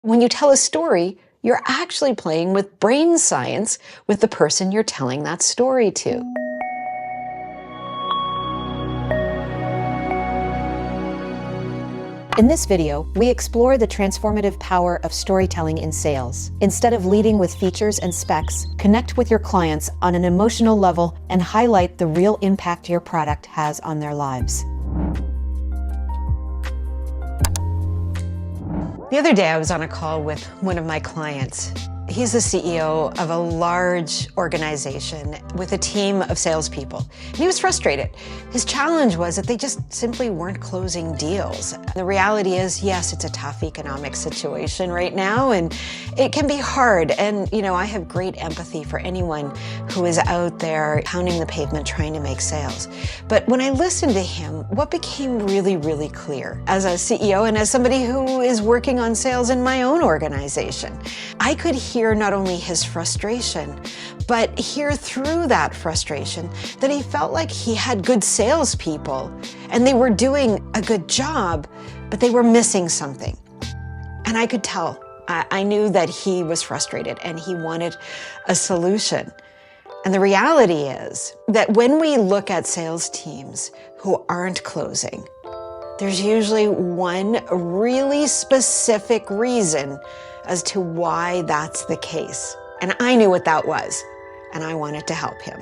When you tell a story, you're actually playing with brain science with the person you're telling that story to. In this video, we explore the transformative power of storytelling in sales. Instead of leading with features and specs, connect with your clients on an emotional level and highlight the real impact your product has on their lives. The other day I was on a call with one of my clients. He's the CEO of a large organization with a team of salespeople. And he was frustrated. His challenge was that they just simply weren't closing deals. The reality is, yes, it's a tough economic situation right now, and it can be hard. And, I have great empathy for anyone who is out there pounding the pavement trying to make sales. But when I listened to him, what became really, really clear as a CEO and as somebody who is working on sales in my own organization, I could hear not only his frustration, but hear through that frustration that he felt like he had good salespeople and they were doing a good job, but they were missing something. And I could tell. I knew that he was frustrated and he wanted a solution. And the reality is that when we look at sales teams who aren't closing, there's usually one really specific reason as to why that's the case. And I knew what that was, and I wanted to help him.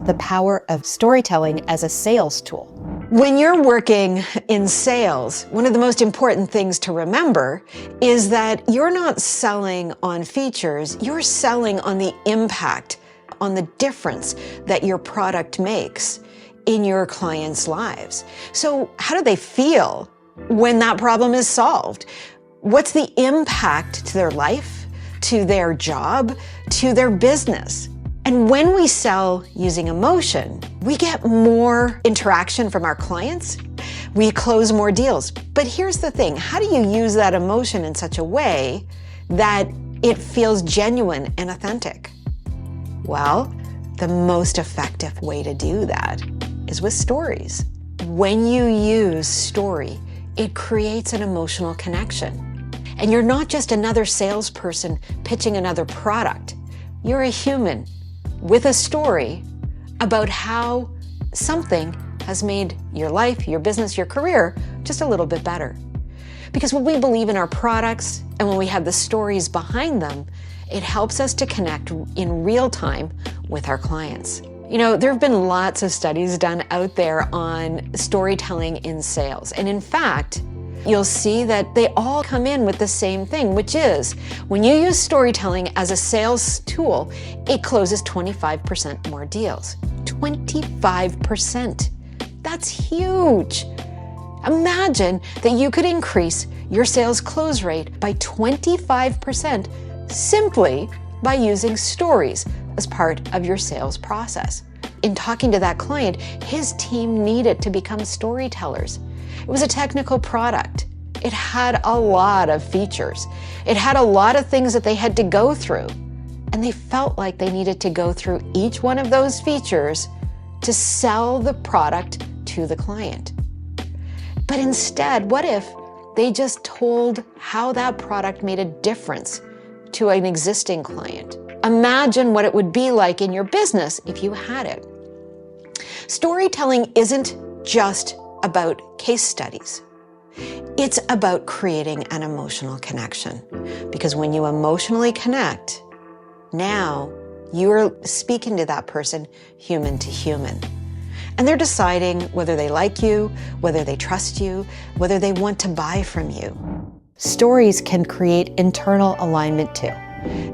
The power of storytelling as a sales tool. When you're working in sales, one of the most important things to remember is that you're not selling on features, you're selling on the impact, on the difference that your product makes in your clients' lives. So how do they feel when that problem is solved? What's the impact to their life, to their job, to their business? And when we sell using emotion, we get more interaction from our clients. We close more deals. But here's the thing, how do you use that emotion in such a way that it feels genuine and authentic? Well, the most effective way to do that is with stories. When you use story, it creates an emotional connection. And you're not just another salesperson pitching another product. You're a human with a story about how something has made your life, your business, your career just a little bit better. Because when we believe in our products and when we have the stories behind them, it helps us to connect in real time with our clients. There have been lots of studies done out there on storytelling in sales. And in fact, you'll see that they all come in with the same thing, which is when you use storytelling as a sales tool, it closes 25% more deals. 25%. That's huge. Imagine that you could increase your sales close rate by 25% simply by using stories as part of your sales process. In talking to that client, his team needed to become storytellers. It was a technical product. It had a lot of features. It had a lot of things that they had to go through. And they felt like they needed to go through each one of those features to sell the product to the client. But instead, what if they just told how that product made a difference to an existing client? Imagine what it would be like in your business if you had it. Storytelling isn't just about case studies. It's about creating an emotional connection. Because when you emotionally connect, now you're speaking to that person human to human. And they're deciding whether they like you, whether they trust you, whether they want to buy from you. Stories can create internal alignment too.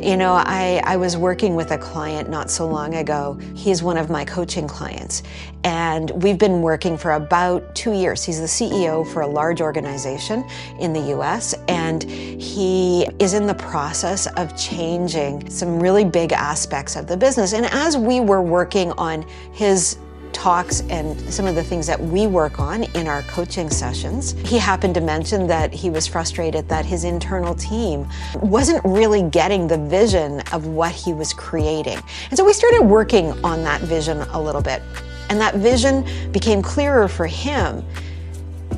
I was working with a client not so long ago. He's one of my coaching clients, and we've been working for about 2 years. He's the CEO for a large organization in the US, and he is in the process of changing some really big aspects of the business. And as we were working on his talks and some of the things that we work on in our coaching sessions, he happened to mention that he was frustrated that his internal team wasn't really getting the vision of what he was creating. And so we started working on that vision a little bit. And that vision became clearer for him.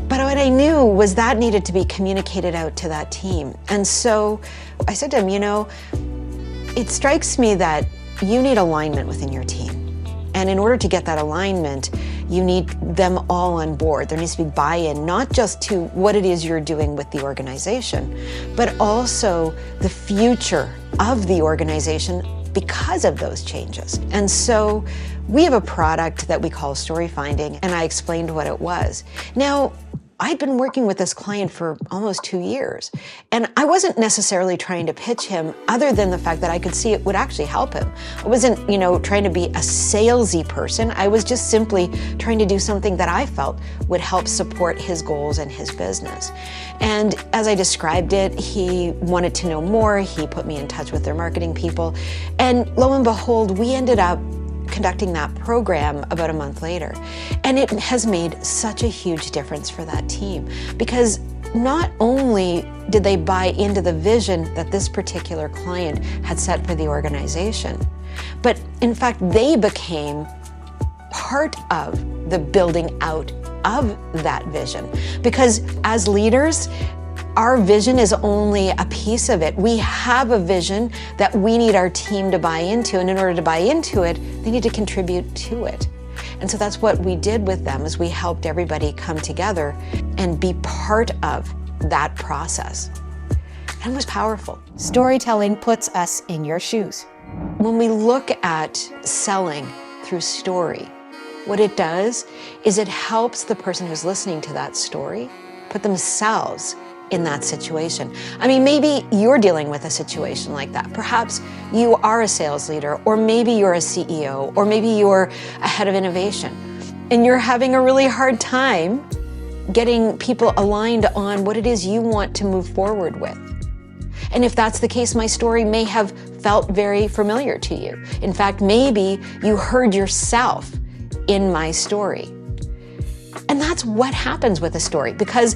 But what what I knew was that needed to be communicated out to that team. And so I said to him, it strikes me that you need alignment within your team. And in order to get that alignment, you need them all on board. There needs to be buy-in, not just to what it is you're doing with the organization, but also the future of the organization because of those changes. And so we have a product that we call Story Finding, and I explained what it was. Now, I'd been working with this client for almost 2 years, and I wasn't necessarily trying to pitch him other than the fact that I could see it would actually help him. I wasn't, trying to be a salesy person. I was just simply trying to do something that I felt would help support his goals and his business. And as I described it, he wanted to know more. He put me in touch with their marketing people, and lo and behold, we ended up conducting that program about a month later. And it has made such a huge difference for that team, because not only did they buy into the vision that this particular client had set for the organization, but in fact, they became part of the building out of that vision. Because as leaders, our vision is only a piece of it. We have a vision that we need our team to buy into, and in order to buy into it, they need to contribute to it. And so that's what we did with them, is we helped everybody come together and be part of that process. And it was powerful. Storytelling puts us in your shoes. When we look at selling through story, what it does is it helps the person who's listening to that story put themselves in that situation. I mean, maybe you're dealing with a situation like that. Perhaps you are a sales leader, or maybe you're a CEO, or maybe you're a head of innovation, and you're having a really hard time getting people aligned on what it is you want to move forward with. And if that's the case, my story may have felt very familiar to you. In fact, maybe you heard yourself in my story. And that's what happens with a story, because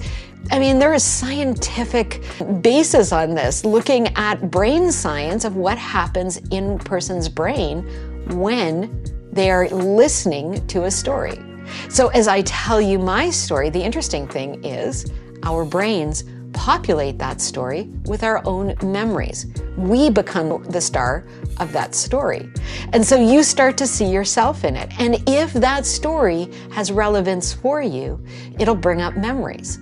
there is scientific basis on this, looking at brain science of what happens in a person's brain when they are listening to a story. So as I tell you my story, the interesting thing is our brains populate that story with our own memories. We become the star of that story. And so you start to see yourself in it. And if that story has relevance for you, it'll bring up memories.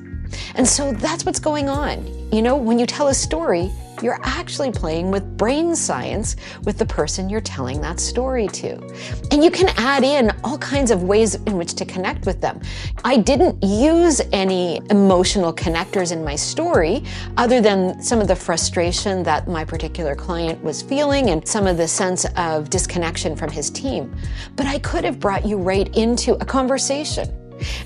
And so that's what's going on. When you tell a story, you're actually playing with brain science with the person you're telling that story to. And you can add in all kinds of ways in which to connect with them. I didn't use any emotional connectors in my story, other than some of the frustration that my particular client was feeling and some of the sense of disconnection from his team. But I could have brought you right into a conversation.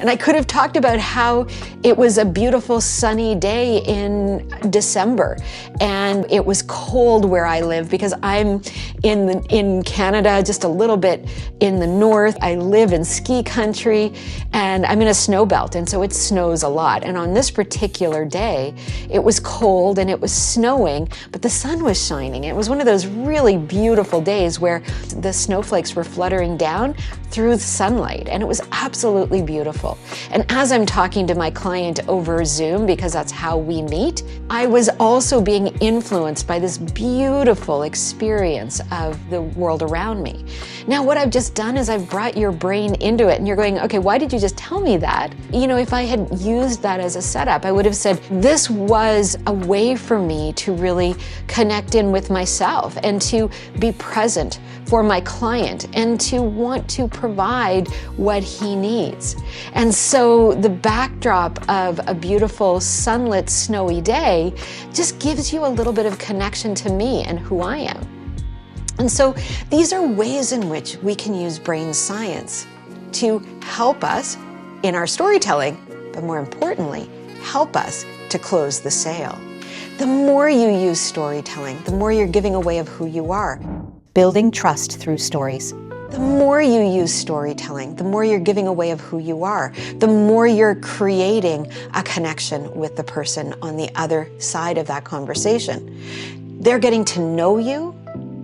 And I could have talked about how it was a beautiful sunny day in December, and it was cold where I live because I'm in Canada, just a little bit in the north. I live in ski country, and I'm in a snow belt, and so it snows a lot. And on this particular day, it was cold and it was snowing, but the sun was shining. It was one of those really beautiful days where the snowflakes were fluttering down through the sunlight, and it was absolutely beautiful. And as I'm talking to my client over Zoom, because that's how we meet, I was also being influenced by this beautiful experience of the world around me. Now, what I've just done is I've brought your brain into it, and you're going, okay, why did you just tell me that? If I had used that as a setup, I would have said, this was a way for me to really connect in with myself and to be present for my client and to want to provide what he needs. And so the backdrop of a beautiful sunlit snowy day just gives you a little bit of connection to me and who I am. And so these are ways in which we can use brain science to help us in our storytelling, but more importantly, help us to close the sale. The more you use storytelling, the more you're giving away of who you are. Building trust through stories. The more you use storytelling, the more you're giving away of who you are, the more you're creating a connection with the person on the other side of that conversation. They're getting to know you.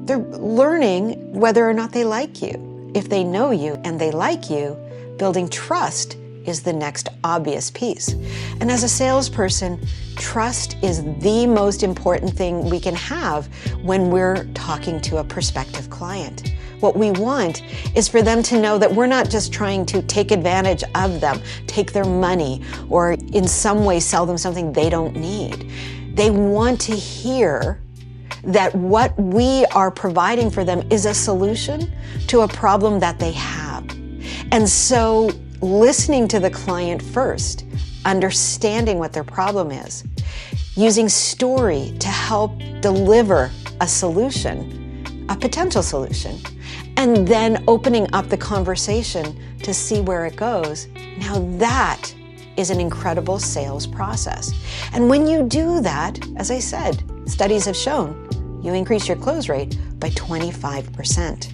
They're learning whether or not they like you. If they know you and they like you, building trust is the next obvious piece. And as a salesperson, trust is the most important thing we can have when we're talking to a prospective client. What we want is for them to know that we're not just trying to take advantage of them, take their money, or in some way sell them something they don't need. They want to hear that what we are providing for them is a solution to a problem that they have. And so listening to the client first, understanding what their problem is, using story to help deliver a solution, a potential solution, and then opening up the conversation to see where it goes. Now that is an incredible sales process. And when you do that, as I said, studies have shown you increase your close rate by 25%.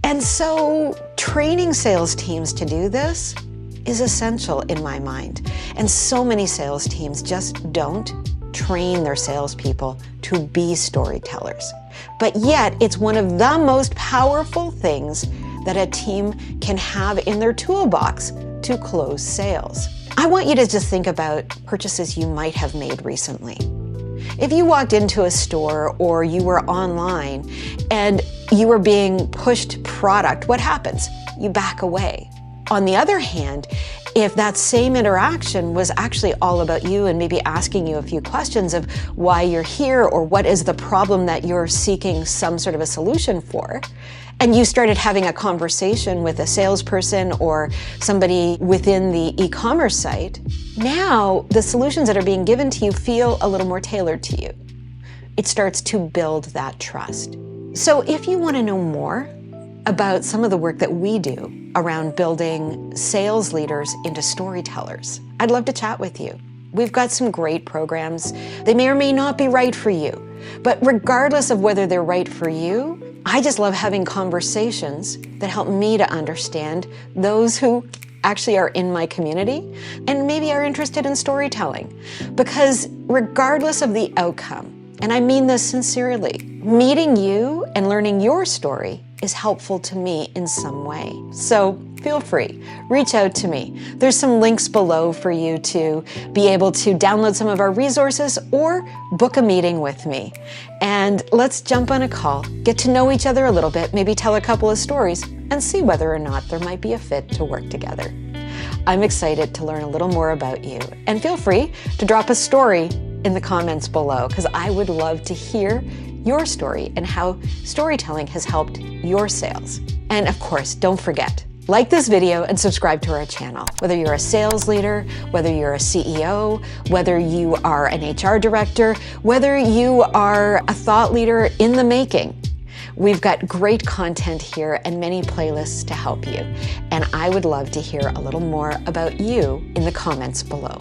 And so training sales teams to do this is essential in my mind. And so many sales teams just don't train their salespeople to be storytellers. But yet, it's one of the most powerful things that a team can have in their toolbox to close sales. I want you to just think about purchases you might have made recently. If you walked into a store or you were online and you were being pushed product, what happens? You back away. On the other hand, if that same interaction was actually all about you and maybe asking you a few questions of why you're here or what is the problem that you're seeking some sort of a solution for, and you started having a conversation with a salesperson or somebody within the e-commerce site, now the solutions that are being given to you feel a little more tailored to you. It starts to build that trust. So if you want to know more about some of the work that we do around building sales leaders into storytellers, I'd love to chat with you. We've got some great programs. They may or may not be right for you, but regardless of whether they're right for you, I just love having conversations that help me to understand those who actually are in my community and maybe are interested in storytelling. Because regardless of the outcome, and I mean this sincerely, meeting you and learning your story is helpful to me in some way. So feel free, reach out to me. There's some links below for you to be able to download some of our resources or book a meeting with me. And let's jump on a call, get to know each other a little bit, maybe tell a couple of stories and see whether or not there might be a fit to work together. I'm excited to learn a little more about you, and feel free to drop a story in the comments below, because I would love to hear your story and how storytelling has helped your sales. And of course, don't forget, like this video and subscribe to our channel. Whether you're a sales leader, whether you're a CEO, whether you are an HR director, whether you are a thought leader in the making, we've got great content here and many playlists to help you. And I would love to hear a little more about you in the comments below.